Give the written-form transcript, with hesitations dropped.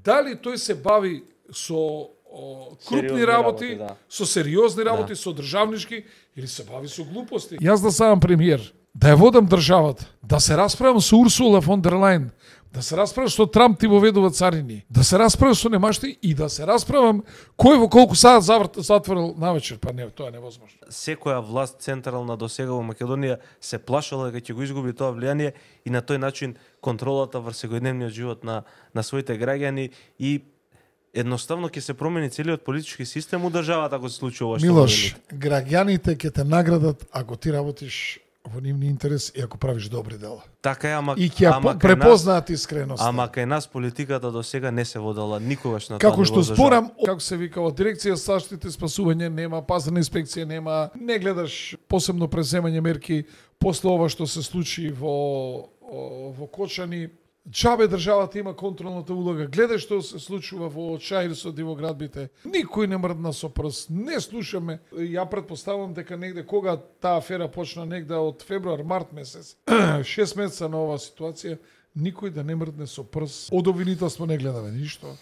Дали тој се бави со крупни Сериозни работи, работи, да. со сериозни работи, со државнички, или се бави со глупости. Јас да ставам премиер, да ја водам државата, да се расправам со Урсула фон дер Лајн, да се расправам што Трамп ти воведува царини, да се расправам со немашти и да се расправам кој во колку саат затворил навечер, па не, тоа е невозможно. Секоја власт централна до сега во Македонија се плашала дека ќе го изгуби тоа влијание и на тој начин контролата врз секојдневниот живот на своите граѓани и едноставно ќе се промени целиот политички систем у државата ако се случи ова што Милош, граѓаните ќе те наградат ако ти работиш во нивни интерес и ако правиш добри дела. Така е, И ќе ја препознаат искреноста. Ама кај нас политиката до сега не се водела никогаш на Како тоа што ниво зборам, како се вика, од дирекција заштита и спасување нема, пазарна инспекција нема, не гледаш посебно преземање мерки после ова што се случи во Кочани. Џабе државата има контролната улога. Гледај што се случува во Чаирсот и во градбите. Никој не мрдна со прст. Не слушаме. Ја претпоставам дека негде кога таа афера почна негде од февруар, март месец, 6 месеца на оваа ситуација, никој да не мрдне со прст. Од обвинителство не гледаме ништо.